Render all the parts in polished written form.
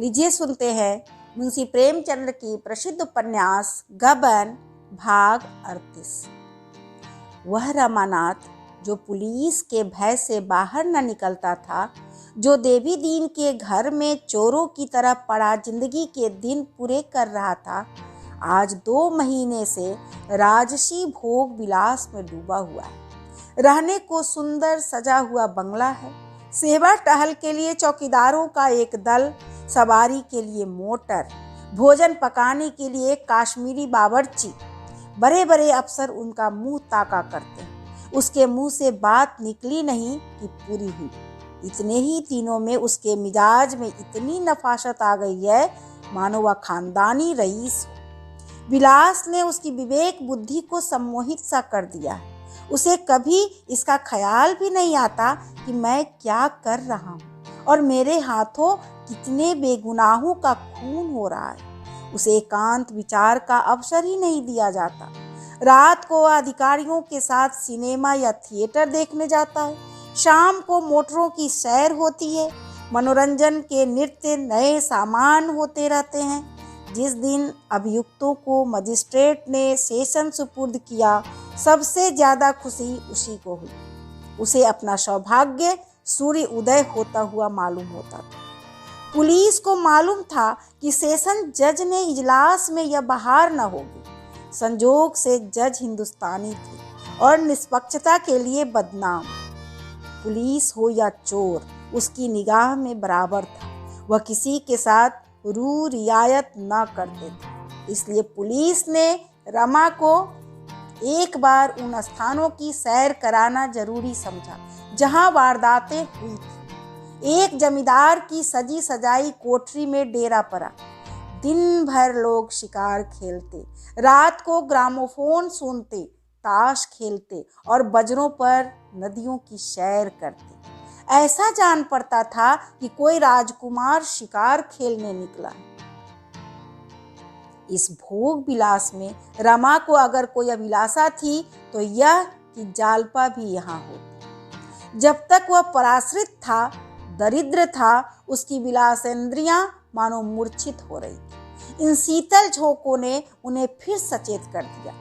लीजिए सुनते हैं मुंशी प्रेमचंद्र की प्रसिद्ध उपन्यास गबन भाग 38। वह रमानाथ जो पुलिस के भय से बाहर न निकलता था, जो देवी दीन के घर में चोरों की तरह पड़ा जिंदगी के दिन पूरे कर रहा था, आज 2 महीने से राजसी भोग विलास में डूबा हुआ है। रहने को सुंदर सजा हुआ बंगला है, सेवा टहल के लिए चौकीदारों का एक दल, सवारी के लिए मोटर, भोजन पकाने के लिए काश्मीरी बावर्ची, बड़े बड़े अफसर उनका मुंह ताका करते हैं। उसके मुंह से बात निकली नहीं कि पूरी हुई। इतने ही दिनों में उसके मिजाज में इतनी नफासत आ गई है मानो वह खानदानी रईस हो। विलास ने उसकी विवेक बुद्धि को सम्मोहित सा कर दिया है। उसे कभी इसका ख्याल भी नहीं आता कि मैं क्या कर रहा हूँ और मेरे हाथों कितने बेगुनाहों का खून हो रहा है। उसे एकांत विचार का अवसर ही नहीं दिया जाता। रात को अधिकारियों के साथ सिनेमा या थिएटर देखने जाता है, शाम को मोटरों की सैर होती है, मनोरंजन के नृत्य नए सामान होते रहते हैं। जिस दिन अभियुक्तों को मजिस्ट्रेट ने सेशन सुपुर्द किया, सबसे ज्यादा खुशी उसी को हुई। उसे अपना सौभाग्य सूर्य उदय होता हुआ मालूम होता था। पुलिस को मालूम था कि सेशन जज ने इजलास में यह बहार न होगी। संजोग से जज हिंदुस्तानी थे और निष्पक्षता के लिए बदनाम। पुलिस हो या चोर, उसकी निगाह में बराबर था। वह किसी के साथ रू रियायत न करते थे। इसलिए पुलिस ने रमा को एक बार उन स्थानों की सैर कराना जरूरी समझा जहां वारदातें हुई थी। एक जमींदार की सजी सजाई कोठरी में डेरा पड़ा। दिन भर लोग शिकार खेलते, रात को ग्रामोफोन सुनते, ताश खेलते और बजरों पर नदियों की सैर करते। ऐसा जान पड़ता था कि कोई राजकुमार शिकार खेलने निकला। इस भोग विलास में रमा को अगर कोई अभिलाषा थी तो यह कि जालपा भी यहाँ होती। जब तक वह पराश्रित था, दरिद्र था, उसकी विलासेंद्रियां मानो मूर्छित हो रही थी। इन शीतल झोंकों ने उन्हें फिर सचेत कर दिया।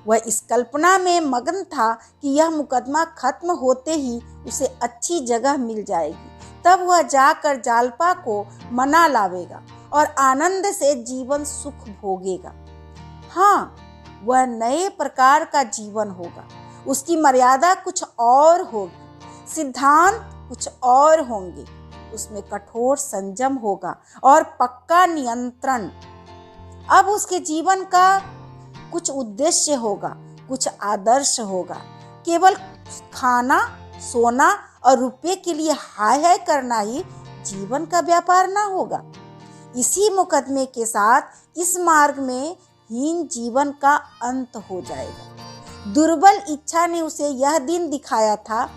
वह इस कल्पना में मगन था कि यह मुकदमा खत्म होते ही उसे अच्छी जगह मिल जाएगी, तब वह जाकर जालपा को मना लावेगा और आनंद से जीवन सुख भोगेगा। हाँ, वह नए प्रकार का जीवन होगा। उसकी मर्यादा कुछ और होगी, सिद्धांत कुछ और होंगे। उसमें कठोर संयम होगा और पक्का नियंत्रण। अब उसके जीवन का कुछ उद्देश्य होगा, कुछ आदर्श होगा। केवल खाना, सोना और रुपये के लिए हाय हाय करना ही जीवन का व्यापार ना होगा। इसी मुकदमे के साथ इस मार्ग में हीन जीवन का अंत हो जाएगा। दुर्बल इच्छा ने उसे यह दिन दिखाया था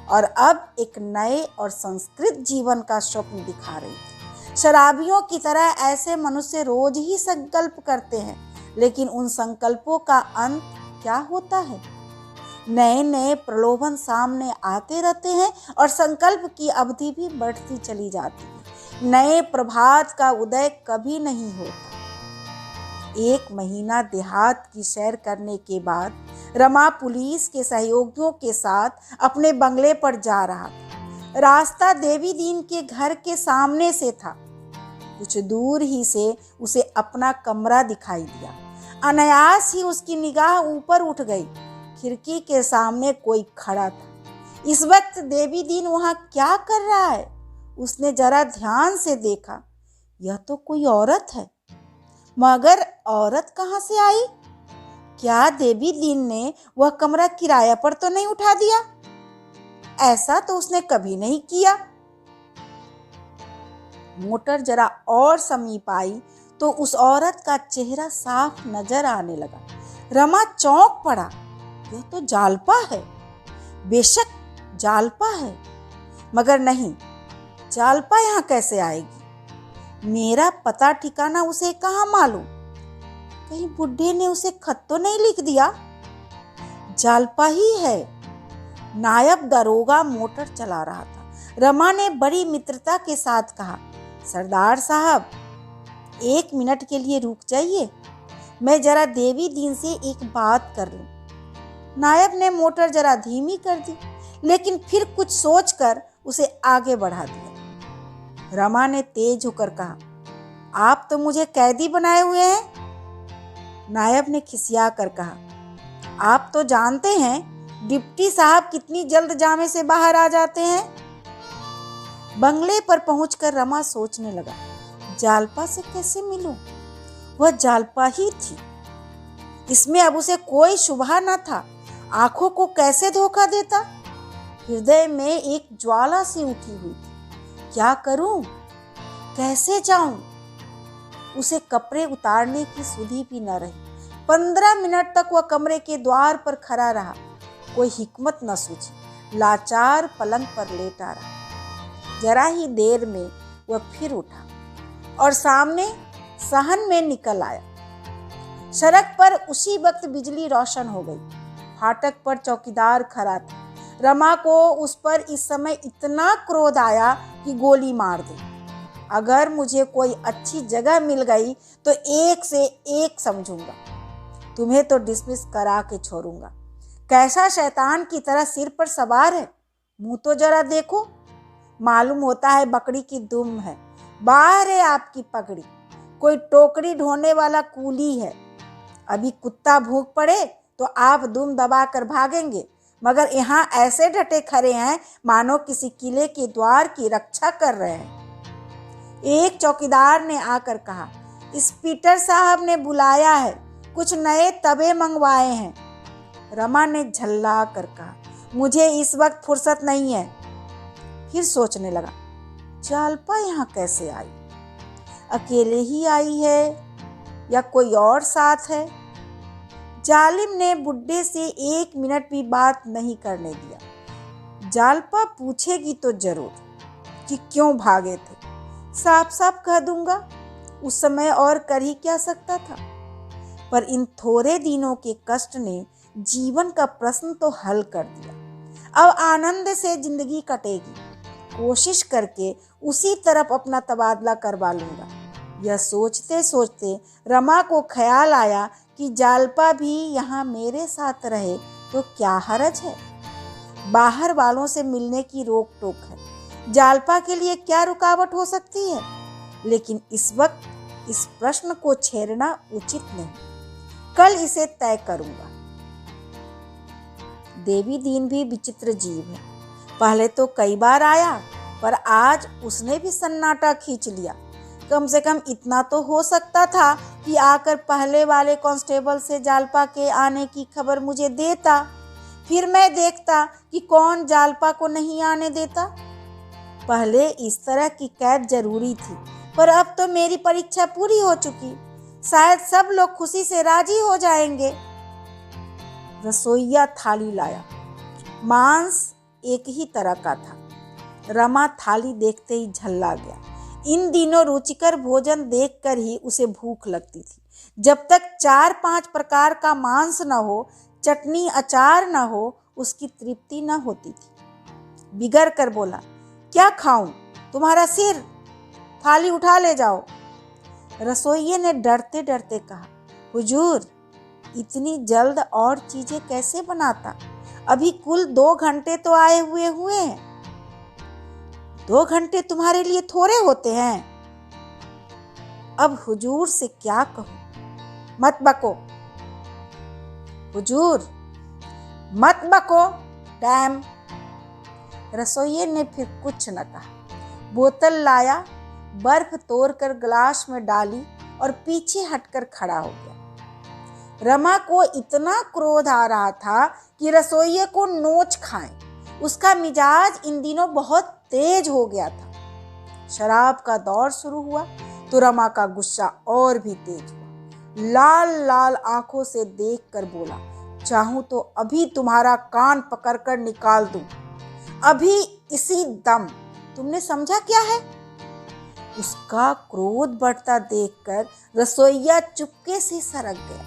और अब एक नए और संस्कृत जीवन का स्वप्न दिखा रही थी। शराबियों की तरह ऐसे मनुष्य रोज ही संकल्प करते हैं, लेकिन उन संकल्पों का अंत क्या होता है? नए नए प्रलोभन सामने आते रहते हैं और संकल्प की अवधि भी बढ़ती चली जाती है। नए प्रभात का उदय कभी नहीं होता। 1 महीना देहात की सैर करने के बाद रमा पुलिस के सहयोगियों के साथ अपने बंगले पर जा रहा था। रास्ता देवी दीन के घर के सामने से था। कुछ दूर ही से उसे अपना कमरा दिखाई दिया। अनायास ही उसकी निगाह ऊपर उठ गई। खिड़की के सामने कोई खड़ा था। इस वक्त देवी दीन वहां क्या कर रहा है? उसने जरा ध्यान से देखा। यह तो कोई औरत है, मगर औरत कहाँ से आई? क्या देवी दीन ने वह कमरा किराया पर तो नहीं उठा दिया? ऐसा तो उसने कभी नहीं किया। मोटर जरा और समीप आई तो उस औरत का चेहरा साफ नजर आने लगा। रमा चौंक पड़ा। यह तो जालपा है। बेशक जालपा है, मगर नहीं, जालपा यहाँ कैसे आएगी? मेरा पता ठिकाना उसे कहाँ मालूम? कहीं बुड्ढे ने उसे खत तो नहीं लिख दिया? जालपा ही है। नायब दरोगा मोटर चला रहा था। रमा ने बड़ी मित्रता के साथ कहा, सरदार साहब, 1 मिनट के लिए रुक जाइए, मैं जरा देवी दीन से एक बात कर लूं। नायब ने मोटर जरा धीमी कर दी, लेकिन फिर कुछ सोचकर उसे आगे बढ़ा दिया। रमा ने तेज होकर कहा, आप तो मुझे कैदी बनाए हुए हैं। नायब ने खिसिया कर कहा, आप तो जानते हैं डिप्टी साहब कितनी जल्द जामे से बाहर आ जाते हैं। बंगले पर पहुंचकर रमा सोचने लगा, जालपा से कैसे मिलूं? वह जालपा ही थी, इसमें अब उसे कोई शुबहा न था। आंखों को कैसे धोखा देता? हृदय में एक ज्वाला सी उठी हुई थी। क्या करूं? कैसे जाऊं? उसे कपड़े उतारने की सुधि भी न रही। 15 मिनट तक वह कमरे के द्वार पर खड़ा रहा। कोई हिकमत न सूझी। लाचार पलंग पर लेटा रहा। जरा ही देर में वह फिर उठा और सामने सहन में निकल आया। सड़क पर उसी वक्त बिजली रोशन हो गई। फाटक पर चौकीदार खड़ा था। रमा को उस पर इस समय इतना क्रोध आया कि गोली मार दी। अगर मुझे कोई अच्छी जगह मिल गई तो एक से एक समझूंगा। तुम्हें तो डिसमिस करा के छोड़ूंगा। कैसा शैतान की तरह सिर पर सवार है। मुंह तो जरा देखो, मालूम होता है बकरी की दुम है। बाहर है आपकी पगड़ी। कोई टोकरी ढोने वाला कूली है। अभी कुत्ता भूख पड़े तो आप दुम दबा कर भागेंगे, मगर यहाँ ऐसे डटे खड़े हैं मानो किसी किले के द्वार की रक्षा कर रहे हैं। एक चौकीदार ने आकर कहा, इंस्पेक्टर साहब ने बुलाया है, कुछ नए तवे मंगवाए हैं। रमा ने झल्ला कर कहा, मुझे इस वक्त फुर्सत नहीं है। फिर सोचने लगा, जालपा यहाँ कैसे आई? अकेले ही आई है या कोई और साथ है? जालिम ने बुड्ढे से 1 मिनट भी बात नहीं करने दिया। जालपा पूछेगी तो जरूर कि क्यों भागे थे। साफ साफ कह दूंगा, उस समय और कर ही क्या सकता था। पर इन थोड़े दिनों के कष्ट ने जीवन का प्रश्न तो हल कर दिया। अब आनंद से जिंदगी कटेगी। कोशिश करके उसी तरफ अपना तबादला करवा लूंगा। यह सोचते सोचते रमा को ख्याल आया कि जालपा भी यहाँ मेरे साथ रहे तो क्या हरज है। बाहर वालों से मिलने की रोक टोक है, जालपा के लिए क्या रुकावट हो सकती है? लेकिन इस वक्त इस प्रश्न को छेड़ना उचित नहीं। कल इसे तय करूंगा। देवी दीन भी विचित्र जीव है। पहले तो कई बार आया, पर आज उसने भी सन्नाटा खींच लिया। कम से कम इतना तो हो सकता था कि आकर पहले वाले कांस्टेबल से जालपा के आने की खबर मुझे देता। फिर मैं देखता कि कौन जालपा को नहीं आने देता। पहले इस तरह की कैद जरूरी थी, पर अब तो मेरी परीक्षा पूरी हो चुकी। शायद सब लोग खुशी से राजी हो जाएंगे। रसोइया थाली लाया। मांस एक ही तरह का था। रमा थाली देखते ही झल्ला गया। इन दिनों रुचिकर भोजन देखकर ही उसे भूख लगती थी। जब तक 4-5 प्रकार का मांस न हो, चटनी अचार न हो, उसकी तृप्ति न होती थी। बिगड़ कर बोला, क्या खाऊं? तुम्हारा सिर। थाली उठा ले जाओ। रसोइये ने डरते डरते कहा, हुजूर, इतनी जल्द और चीजें कैसे बनाता? अभी कुल 2 घंटे तो आए हुए हैं। 2 घंटे तुम्हारे लिए थोड़े होते हैं। अब हुजूर से क्या कहूं? मत बको हुजूर, मत बको। डैम। रसोइये ने फिर कुछ न कहा। बोतल लाया, बर्फ तोड़कर गिलास में डाली और पीछे हटकर खड़ा हो गया। रमा को इतना क्रोध आ रहा था कि रसोइये को नोच खाए। उसका मिजाज इन दिनों बहुत तेज हो गया था। शराब का दौर शुरू हुआ तो रमा का गुस्सा और भी तेज हुआ। लाल लाल आंखों से देखकर बोला, चाहूं तो अभी तुम्हारा कान पकड़कर निकाल दूं, अभी इसी दम। तुमने समझा क्या है? उसका क्रोध बढ़ता देखकर रसोइया चुपके से सरक गया।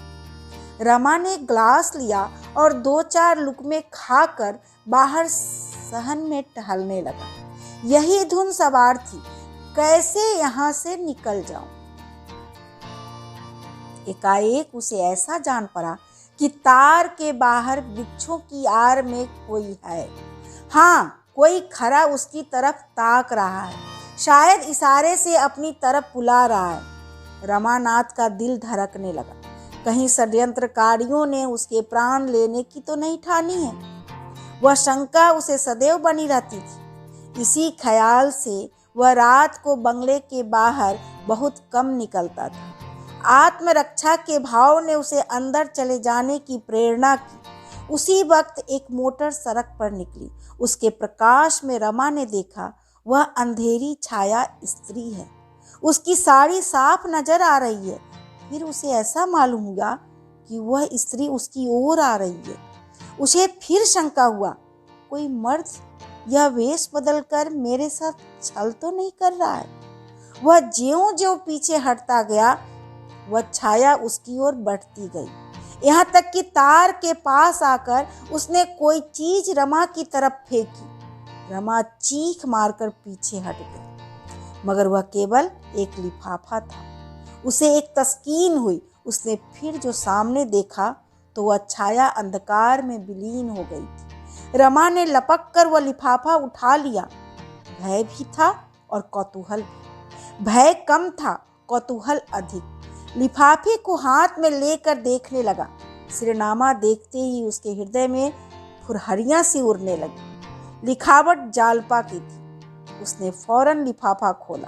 रमा ने ग्लास लिया और 2-4 लुकमे खाकर बाहर सहन में टहलने लगा। यही धुन सवार थी। कैसे यहाँ से निकल जाऊं। एकाएक उसे ऐसा जान पड़ा कि तार के बाहर वृक्षों की आड़ में कोई है। हाँ, कोई खरा उसकी तरफ ताक रहा है, शायद इशारे से अपनी तरफ बुला रहा है। रमानाथ का दिल धड़कने लगा। कहीं षड्यंत्रकारियों ने उसके प्राण लेने की तो नहीं ठानी है। वह शंका उसे सदैव बनी रहती थी। इसी ख्याल से वह रात को बंगले के बाहर बहुत कम निकलता था। आत्मरक्षा के भाव ने उसे अंदर चले जाने की प्रेरणा की। उसी वक्त एक मोटर सड़क पर निकली। उसके प्रकाश में रमा ने देखा वह अंधेरी छाया स्त्री है। उसकी साड़ी साफ नजर आ रही है। फिर उसे ऐसा मालूम हुआ कि वह स्त्री उसकी ओर आ रही है। उसे फिर शंका हुआ, कोई मर्द यह वेश बदलकर मेरे साथ छल तो नहीं कर रहा है। वह ज्यों-ज्यों पीछे हटता गया, वह छाया उसकी ओर बढ़ती गई। यहाँ तक कि तार के पास आकर उसने कोई चीज रमा की तरफ फेंकी। रमा चीख मारकर पीछे हट गई, मगर वह केवल एक लिफाफा था। उसे एक तस्कीन हुई। उसने फिर जो सामने देखा तो वह छाया अंधकार में विलीन हो गई थी। रमा ने लपक कर वह लिफाफा उठा लिया। भय भी था और कौतूहल भी। भय कम था, कौतूहल अधिक। लिफाफे को हाथ में लेकर देखने लगा। सिरनामा देखते ही उसके हृदय में फुरहरियां सी उड़ने लगी। लिखावट जालपा की थी। उसने फौरन लिफाफा खोला।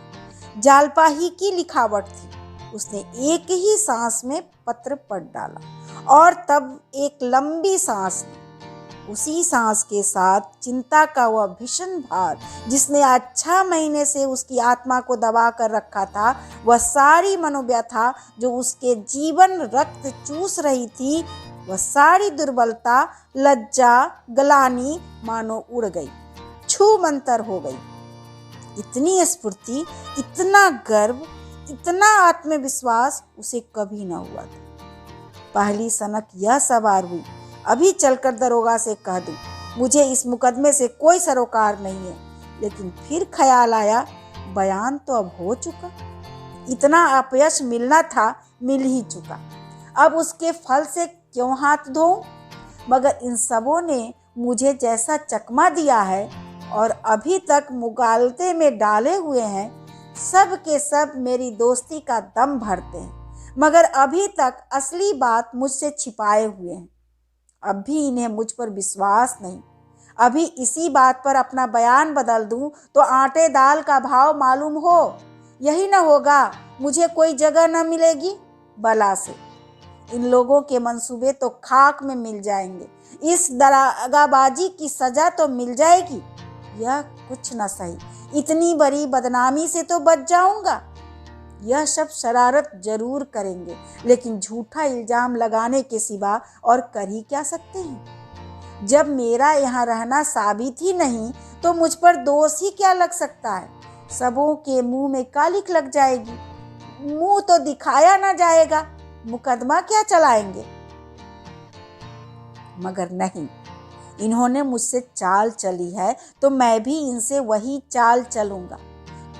जालपा ही की लिखावट थी। उसने एक ही सांस में पत्र पढ़ डाला और तब एक लंबी सांस ली। उसी सांस के साथ चिंता का वह भीषण भार जिसने आज 6 महीने से उसकी आत्मा को दबा कर रखा था, वह सारी मनोव्यथा जो उसके जीवन रक्त चूस रही थी, वह सारी दुर्बलता, लज्जा, गलानी मानो उड़ गई, छूमंतर हो गई। इतनी स्फूर्ति, इतना गर्व, इतना आत्मविश्वास उसे कभी न हुआ था। पहली सनक यह सवार हुई, अभी चलकर दरोगा से कह दूं, मुझे इस मुकदमे से कोई सरोकार नहीं है। लेकिन फिर ख्याल आया, बयान तो अब हो चुका। इतना अपयश मिलना था, मिल ही चुका। अब उसके फल से क्यों हाथ धोऊं? मगर इन सबों ने मुझे जैसा चकमा दिया है और अभी तक मुगालते में डाले हुए हैं, सब के सब मेरी दोस्ती का दम भरते हैं, मगर अभी तक असली बात मुझसे छिपाए हुए हैं। अब भी इन्हें मुझ पर विश्वास नहीं। अभी इसी बात पर अपना बयान बदल दूं तो आटे दाल का भाव मालूम हो। यही न होगा, मुझे कोई जगह न मिलेगी बला से। इन लोगों के मंसूबे तो खाक में मिल जाएंगे। इस दगाबाजी की सजा तो मिल जाएगी। यह कुछ न सही, इतनी बड़ी बदनामी से तो बच जाऊंगा। यह सब शरारत जरूर करेंगे, लेकिन झूठा इल्जाम लगाने के सिवा और कर ही क्या सकते हैं। जब मेरा यहाँ रहना साबित ही नहीं तो मुझ पर दोष ही क्या लग सकता है। सबों के मुंह में कालिक लग जाएगी। मुंह तो दिखाया ना जाएगा, मुकदमा क्या चलाएंगे। मगर नहीं, इन्होंने मुझसे चाल चली है तो मैं भी इनसे वही चाल चलूंगा।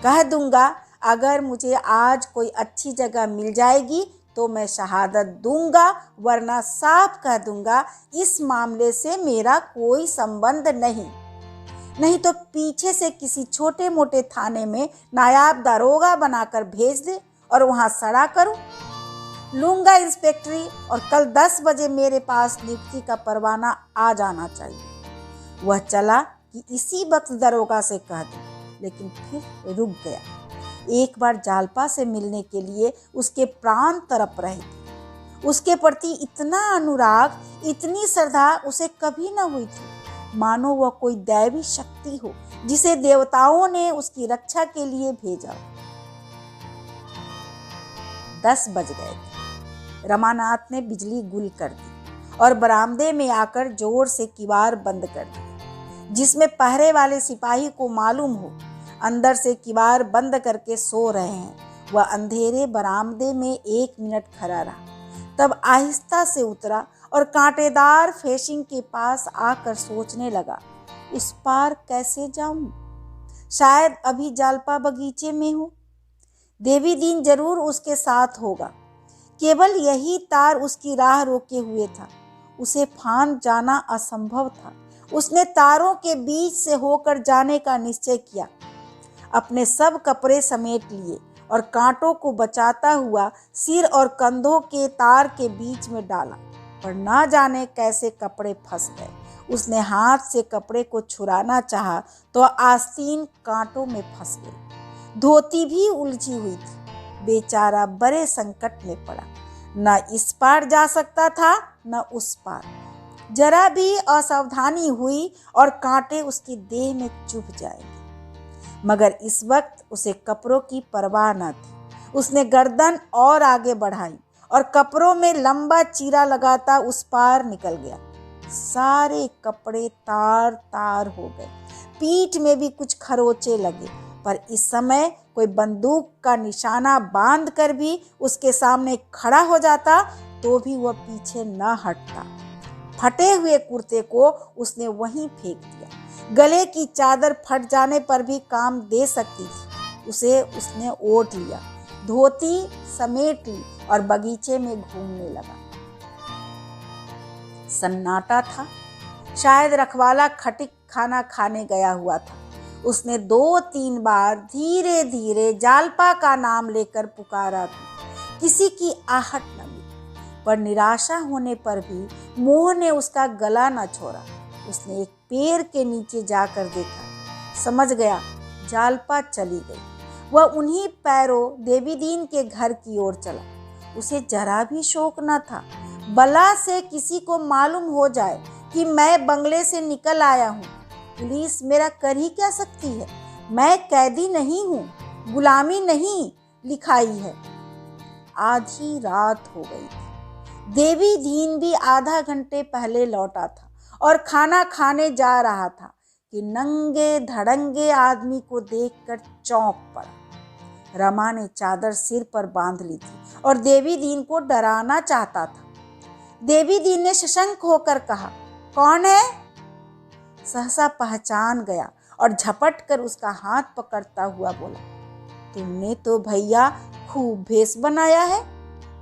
कह दूंगा, अगर मुझे आज कोई अच्छी जगह मिल जाएगी तो मैं शहादत दूंगा, वरना साफ कह दूंगा इस मामले से मेरा कोई संबंध नहीं। नहीं तो पीछे से किसी छोटे मोटे थाने में नायाब दारोगा बनाकर भेज दे और वहां सड़ा करूं। लूंगा इंस्पेक्टरी और कल 10 बजे मेरे पास नियुक्ति का परवाना आ जाना चाहिए। वह चला कि इसी वक्त दरोगा से कह दूं, लेकिन फिर रुक गया। एक बार जालपा से मिलने के लिए उसके प्राण तड़प रहे थे। उसके प्रति इतना अनुराग, इतनी श्रद्धा उसे कभी न हुई थी। मानो वह कोई दैवी शक्ति हो जिसे देवताओं ने उसकी रक्षा के लिए भेजा। 10 बज गए थे। रमानाथ ने बिजली गुल कर दी और बरामदे में आकर जोर से किवाड़ बंद कर दिया। जिसमें पहरे वाले सिपाही को मालूम हो अंदर से किवाड़ बंद करके सो रहे हैं, वह अंधेरे बरामदे में 1 मिनट खड़ा रहा। तब आहिस्ता से उतरा और कांटेदार फेसिंग के पास आकर सोचने लगा, उस पार कैसे जाऊं। शायद अभी जालपा बगीचे में हो। देवी दीन जरूर उसके साथ होगा। केवल यही तार उसकी राह रोके हुए था। उसे फांद जाना असंभव था। उसने तारों के बीच से होकर जाने का निश्चय किया। अपने सब कपड़े समेट लिए और कांटों को बचाता हुआ सिर और कंधों के तार के बीच में डाला, पर ना जाने कैसे कपड़े फंस गए। उसने हाथ से कपड़े को छुड़ाना चाहा तो आस्तीन कांटों में फंस गई। धोती भी उलझी हुई थी। बेचारा बड़े संकट में पड़ा। न इस पार जा सकता था न उस पार। जरा भी असावधानी हुई और कांटे उसकी देह में चुभ जाएंगे। मगर इस वक्त उसे कपड़ों की परवाह न थी। उसने गर्दन और आगे बढ़ाई और कपड़ों में लंबा चीरा लगाता उस पार निकल गया। सारे कपड़े तार तार हो गए। पीठ में भी कुछ खरोंचे लगे, पर इस समय कोई बंदूक का निशाना बांध कर भी उसके सामने खड़ा हो जाता तो भी वह पीछे न हटता। फटे हुए कुर्ते को उसने वहीं फेंक दिया। गले की चादर फट जाने पर भी काम दे सकती थी, उसे उसने ओढ़ लिया, धोती समेट ली और बगीचे में घूमने लगा। सन्नाटा था। शायद रखवाला खटिक खाना खाने गया हुआ था। उसने 2-3 बार धीरे धीरे जालपा का नाम लेकर पुकारा भी। किसी की आहट न मिली, पर निराशा होने पर भी मोह ने उसका गला न छोड़ा। उसने एक पेड़ के नीचे जाकर देखा। समझ गया जालपा चली गई। वह उन्हीं पैरों देवी दीन के घर की ओर चला। उसे जरा भी शौक न था। बला से किसी को मालूम हो जाए कि मैं बंगले से निकल आया हूँ। पुलिस मेरा कर ही क्या सकती है। मैं कैदी नहीं हूँ, गुलामी नहीं लिखाई है। आधी रात हो गई थी। देवी दीन भी आधा घंटे पहले लौटा था और खाना खाने जा रहा था कि नंगे धड़ंगे आदमी को देखकर चौंक पड़ा। रमा ने चादर सिर पर बांध ली थी और देवी दीन को डराना चाहता था। देवी दीन ने सशंक होकर कहा, कौन है? सहसा पहचान गया और झपट कर उसका हाथ पकड़ता हुआ बोला, तुमने तो भैया खूब भेष बनाया है,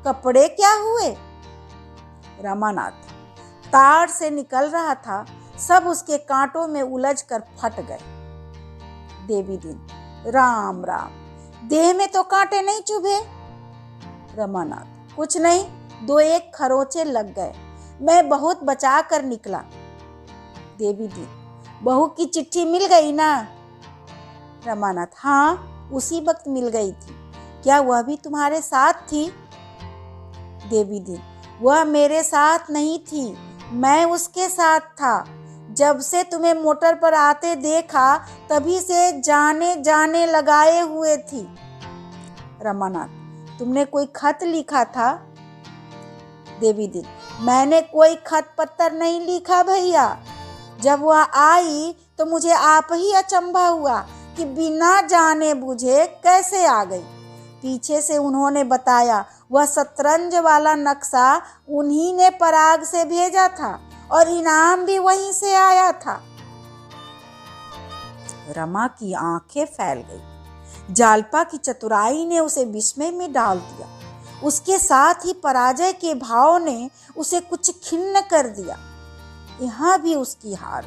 कपड़े क्या हुए? रमानाथ तार से निकल रहा था, सब उसके कांटों में उलझ कर फट गए। देवी दीन, राम राम, देह में तो कांटे नहीं चुभे? रमानाथ, कुछ नहीं, 2-1 खरोंचे लग गए, मैं बहुत बचा कर निकला। देवी दीन, बहू की चिट्ठी मिल गई ना? रमानाथ, हाँ, उसी वक्त मिल गई थी। क्या वह भी तुम्हारे साथ थी? देवी दीन, वह मेरे साथ नहीं थी, मैं उसके साथ था। जब से तुम्हें मोटर पर आते देखा तभी से जाने जाने लगाए हुए थी। रमानाथ, तुमने कोई खत लिखा था? देवी दीन, मैंने कोई खत पत्र नहीं लिखा भैया। जब वह आई तो मुझे आप ही अचंभा हुआ कि बिना जाने बुझे कैसे आ गई। पीछे से उन्होंने बताया वह शतरंज वाला नक्शा उन्हीं ने पराग से भेजा था और इनाम भी वहीं से आया था। रमा की आंखें फैल गई। जालपा की चतुराई ने उसे विस्मय में डाल दिया। उसके साथ ही पराजय के भाव ने उसे कुछ खिन्न कर दिया। यहाँ भी उसकी हार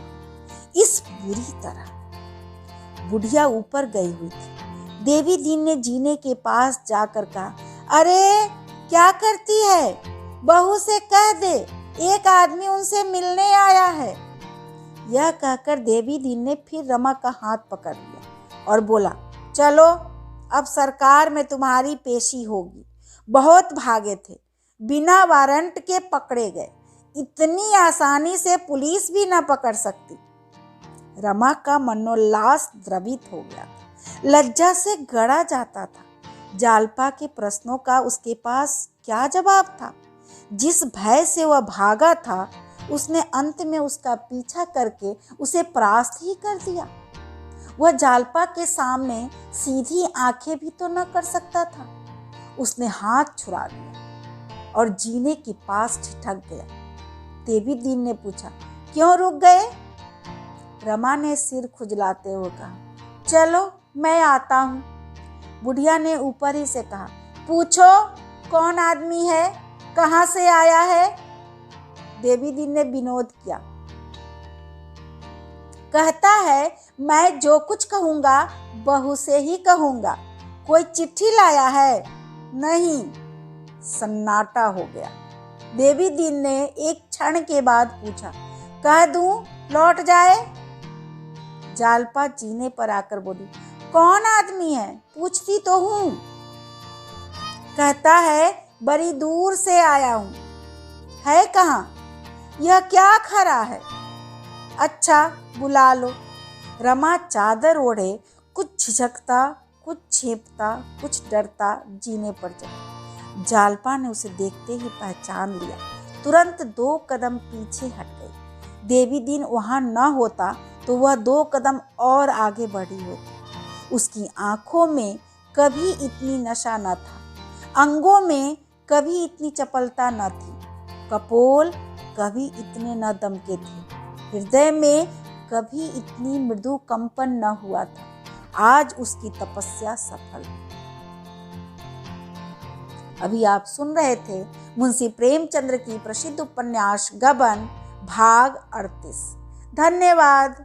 इस बुरी तरह। बुढ़िया ऊपर गई हुई थी। देवी दीन ने जीने के पास जाकर कहा, अरे क्या करती है, बहू से कह दे, एक आदमी उनसे मिलने आया है। यह कहकर देवी दीन ने फिर रमा का हाथ पकड़ लिया और बोला, चलो अब सरकार में तुम्हारी पेशी होगी। बहुत भागे थे, बिना वारंट के पकड़े गए। इतनी आसानी से पुलिस भी ना पकड़ सकती। रमा का मनोल्लास द्रवित हो गया, लज्जा से गड़ा जाता था। जालपा के प्रश्नों का उसके पास क्या जवाब था? जिस भय से वह भागा था उसने अंत में उसका पीछा करके उसे परास्त ही कर दिया। वह जालपा के सामने सीधी आंखें भी तो न कर सकता था। उसने हाथ छुड़ा दिया और जीने के पास ठिठक गया। देवी दीन ने पूछा, क्यों रुक गए? रमा ने सिर खुजलाते हुए कहा, चलो मैं आता हूँ। बुढ़िया ने ऊपर ही से कहा, पूछो कौन आदमी है, कहाँ से आया है। देवी दीन ने विनोद किया, कहता है मैं जो कुछ कहूँगा बहू से ही कहूँगा। कोई चिट्ठी लाया है? नहीं। सन्नाटा हो गया। देवी दीन ने एक क्षण के बाद पूछा, कह दूं लौट जाए? जालपा जीने पर आकर बोली, कौन आदमी है, पूछती तो हूँ। कहता है बड़ी दूर से आया हूँ। है कहाँ? यह क्या खरा है? अच्छा बुला लो। रमा चादर ओढ़े कुछ झिझकता, कुछ छेपता, कुछ डरता जीने पर चढ़ा। जालपा ने उसे देखते ही पहचान लिया, तुरंत 2 कदम पीछे हट गई। देवी दीन वहां न होता तो वह 2 कदम और आगे बढ़ी होती। उसकी आंखों में कभी इतनी नशा न था, अंगों में कभी इतनी चपलता न थी, कपोल कभी इतने न दमके थे, हृदय में कभी इतनी मृदु कंपन न हुआ था। आज उसकी तपस्या सफल। अभी आप सुन रहे थे मुंशी प्रेमचंद्र की प्रसिद्ध उपन्यास गबन भाग 38। धन्यवाद।